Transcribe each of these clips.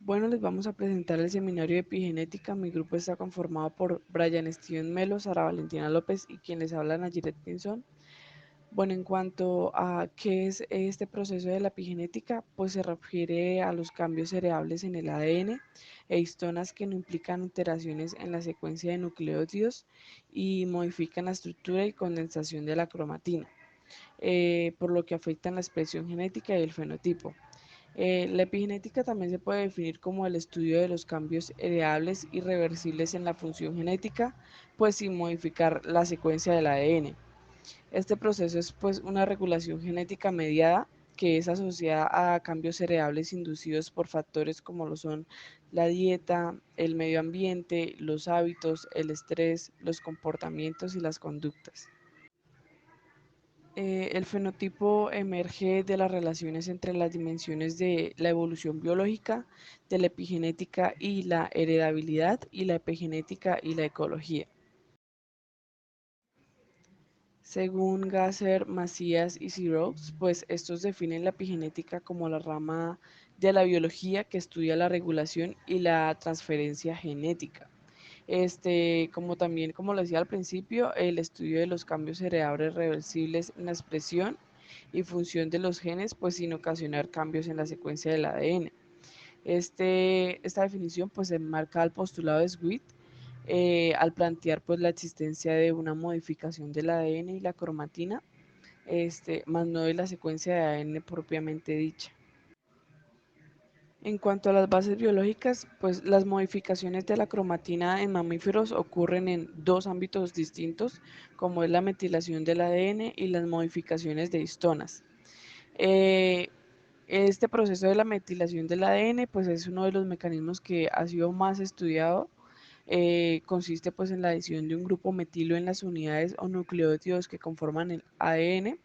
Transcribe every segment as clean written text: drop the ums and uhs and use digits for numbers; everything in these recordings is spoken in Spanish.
Bueno, les vamos a presentar el seminario de epigenética. Mi grupo está conformado por Brian Steven Melo, Sara Valentina López y quien les habla, Nayiret Pinzón. Bueno, en cuanto a qué es este proceso de la epigenética, pues se refiere a los cambios heredables en el ADN e histonas que no implican alteraciones en la secuencia de nucleótidos y modifican la estructura y condensación de la cromatina, por lo que afectan la expresión genética y el fenotipo. La epigenética también se puede definir como el estudio de los cambios heredables irreversibles en la función genética, pues sin modificar la secuencia del ADN. Este proceso es pues una regulación genética mediada que es asociada a cambios heredables inducidos por factores como lo son la dieta, el medio ambiente, los hábitos, el estrés, los comportamientos y las conductas. El fenotipo emerge de las relaciones entre las dimensiones de la evolución biológica, de la epigenética y la heredabilidad, y la epigenética y la ecología. Según Gasser, Macías y Siroux, pues estos definen la epigenética como la rama de la biología que estudia la regulación y la transferencia genética. Como también, como lo decía al principio, el estudio de los cambios heredables reversibles en la expresión y función de los genes, pues sin ocasionar cambios en la secuencia del ADN. Esta definición pues enmarca el postulado de Sweet al plantear pues la existencia de una modificación del ADN y la cromatina, más no de la secuencia de ADN propiamente dicha. En cuanto a las bases biológicas, pues las modificaciones de la cromatina en mamíferos ocurren en dos ámbitos distintos, como es la metilación del ADN y las modificaciones de histonas. Eh, este proceso de la metilación del ADN, pues es uno de los mecanismos que ha sido más estudiado. Consiste pues en la adición de un grupo metilo en las unidades o nucleótidos que conforman el ADN.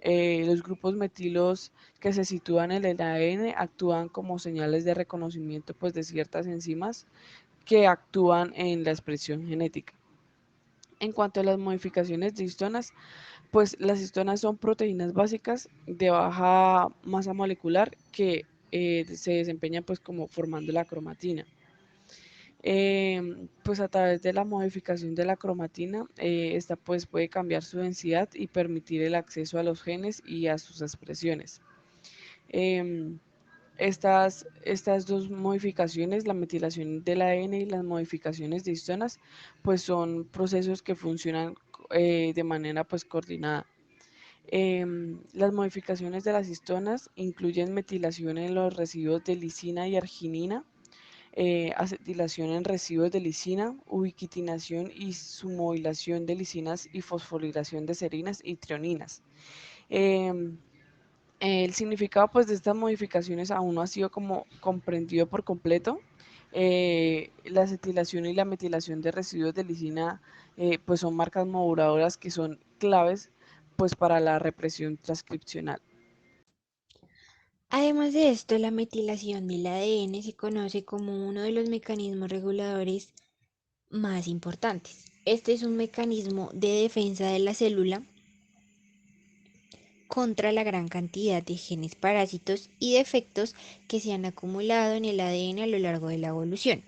Los grupos metilos que se sitúan en el ADN actúan como señales de reconocimiento pues, de ciertas enzimas que actúan en la expresión genética. En cuanto a las modificaciones de histonas, pues las histonas son proteínas básicas de baja masa molecular que se desempeñan pues como formando la cromatina. Pues a través de la modificación de la cromatina, esta pues puede cambiar su densidad y permitir el acceso a los genes y a sus expresiones. Em, estas dos modificaciones, la metilación del ADN y las modificaciones de histonas, pues son procesos que funcionan de manera pues coordinada. Las modificaciones de las histonas incluyen metilación en los residuos de lisina y arginina, acetilación en residuos de lisina, ubiquitinación y sumoilación de lisinas y fosforilación de serinas y trioninas. Em, el significado pues de estas modificaciones aún no ha sido como comprendido por completo. La acetilación y la metilación de residuos de lisina pues son marcas moduladoras que son claves pues para la represión transcripcional. Además de esto, la metilación del ADN se conoce como uno de los mecanismos reguladores más importantes. Este es un mecanismo de defensa de la célula contra la gran cantidad de genes parásitos y defectos que se han acumulado en el ADN a lo largo de la evolución.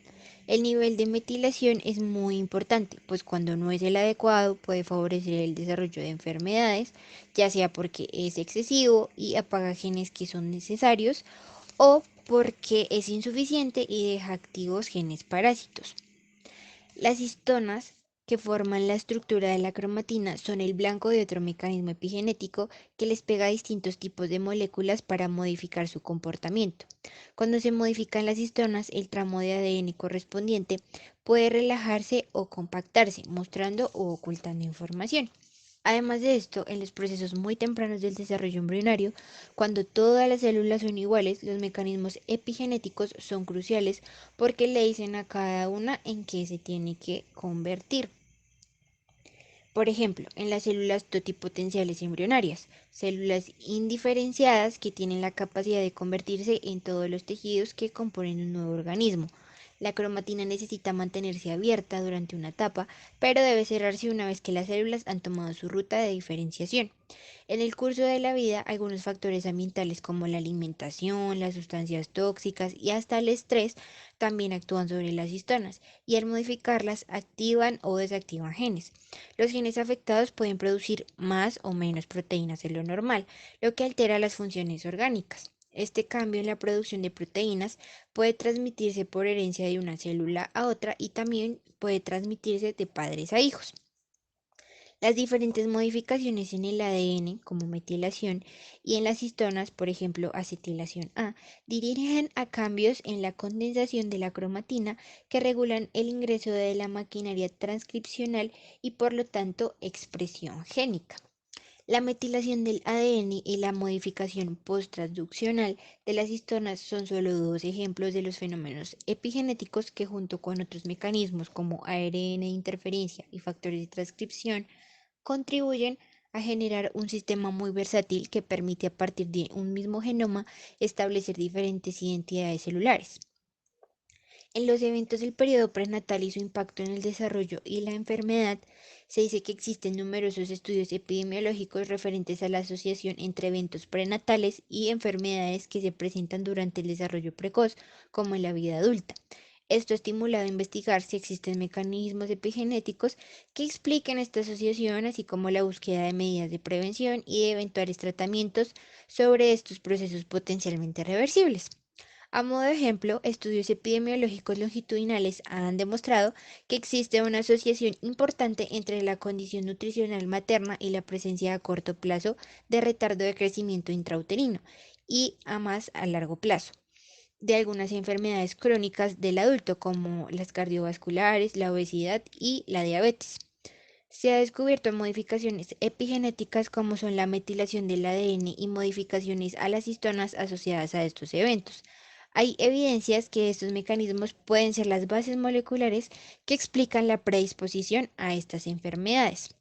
El nivel de metilación es muy importante, pues cuando no es el adecuado puede favorecer el desarrollo de enfermedades, ya sea porque es excesivo y apaga genes que son necesarios o porque es insuficiente y deja activos genes parásitos. Las histonas que forman la estructura de la cromatina son el blanco de otro mecanismo epigenético que les pega a distintos tipos de moléculas para modificar su comportamiento. Cuando se modifican las histonas, el tramo de ADN correspondiente puede relajarse o compactarse, mostrando o ocultando información. Además de esto, en los procesos muy tempranos del desarrollo embrionario, cuando todas las células son iguales, los mecanismos epigenéticos son cruciales porque le dicen a cada una en qué se tiene que convertir. Por ejemplo, en las células totipotenciales embrionarias, células indiferenciadas que tienen la capacidad de convertirse en todos los tejidos que componen un nuevo organismo. La cromatina necesita mantenerse abierta durante una etapa, pero debe cerrarse una vez que las células han tomado su ruta de diferenciación. En el curso de la vida, algunos factores ambientales como la alimentación, las sustancias tóxicas y hasta el estrés también actúan sobre las histonas y al modificarlas activan o desactivan genes. Los genes afectados pueden producir más o menos proteínas de lo normal, lo que altera las funciones orgánicas. Este cambio en la producción de proteínas puede transmitirse por herencia de una célula a otra y también puede transmitirse de padres a hijos. Las diferentes modificaciones en el ADN, como metilación, y en las histonas, por ejemplo, acetilación A, dirigen a cambios en la condensación de la cromatina que regulan el ingreso de la maquinaria transcripcional y por lo tanto expresión génica. La metilación del ADN y la modificación posttransduccional de las histonas son solo dos ejemplos de los fenómenos epigenéticos que junto con otros mecanismos como ARN de interferencia y factores de transcripción contribuyen a generar un sistema muy versátil que permite a partir de un mismo genoma establecer diferentes identidades celulares. En los eventos del periodo prenatal y su impacto en el desarrollo y la enfermedad, se dice que existen numerosos estudios epidemiológicos referentes a la asociación entre eventos prenatales y enfermedades que se presentan durante el desarrollo precoz, como en la vida adulta. Esto ha estimulado a investigar si existen mecanismos epigenéticos que expliquen esta asociación, así como la búsqueda de medidas de prevención y de eventuales tratamientos sobre estos procesos potencialmente reversibles. A modo de ejemplo, estudios epidemiológicos longitudinales han demostrado que existe una asociación importante entre la condición nutricional materna y la presencia a corto plazo de retardo de crecimiento intrauterino y a más a largo plazo de algunas enfermedades crónicas del adulto como las cardiovasculares, la obesidad y la diabetes. Se ha descubierto modificaciones epigenéticas como son la metilación del ADN y modificaciones a las histonas asociadas a estos eventos. Hay evidencias que estos mecanismos pueden ser las bases moleculares que explican la predisposición a estas enfermedades.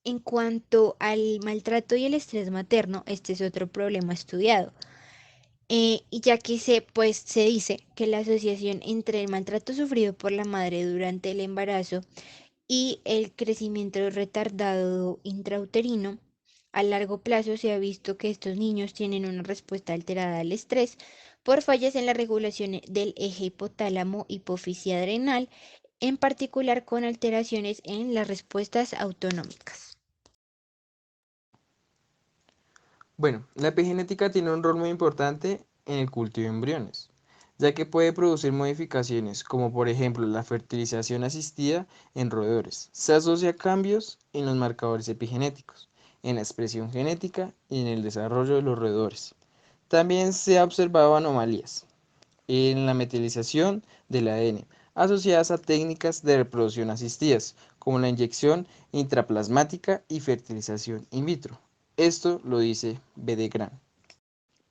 En cuanto al maltrato y el estrés materno, este es otro problema estudiado. Y ya que se dice que la asociación entre el maltrato sufrido por la madre durante el embarazo y el crecimiento retardado intrauterino, a largo plazo se ha visto que estos niños tienen una respuesta alterada al estrés por fallas en la regulación del eje hipotálamo hipófisis adrenal, en particular con alteraciones en las respuestas autonómicas. Bueno, la epigenética tiene un rol muy importante en el cultivo de embriones, ya que puede producir modificaciones como por ejemplo la fertilización asistida en roedores. Se asocia a cambios en los marcadores epigenéticos, en la expresión genética y en el desarrollo de los roedores. También se ha observado anomalías en la metilización del ADN, asociadas a técnicas de reproducción asistidas, como la inyección intraplasmática y fertilización in vitro. Esto lo dice Bedegran.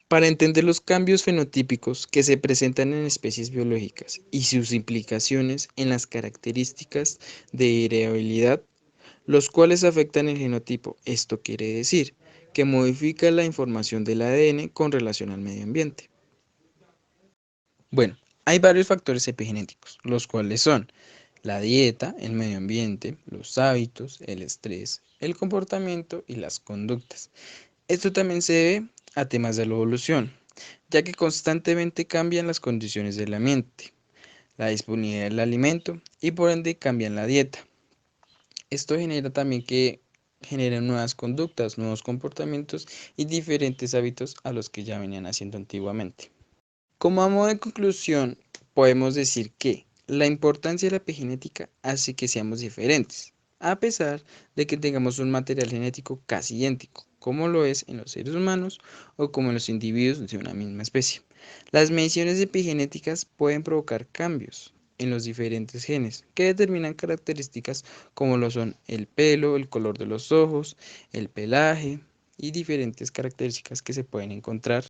Para entender los cambios fenotípicos que se presentan en especies biológicas y sus implicaciones en las características de heredabilidad, los cuales afectan el genotipo, esto quiere decir que modifica la información del ADN con relación al medio ambiente. Bueno, hay varios factores epigenéticos, los cuales son la dieta, el medio ambiente, los hábitos, el estrés, el comportamiento y las conductas. Esto también se debe a temas de la evolución, ya que constantemente cambian las condiciones del ambiente, la disponibilidad del alimento y por ende cambian la dieta. Esto genera también que generen nuevas conductas, nuevos comportamientos y diferentes hábitos a los que ya venían haciendo antiguamente. Como a modo de conclusión, podemos decir que la importancia de la epigenética hace que seamos diferentes, a pesar de que tengamos un material genético casi idéntico, como lo es en los seres humanos o como en los individuos de una misma especie. Las mediciones epigenéticas pueden provocar cambios en los diferentes genes que determinan características como lo son el pelo, el color de los ojos, el pelaje y diferentes características que se pueden encontrar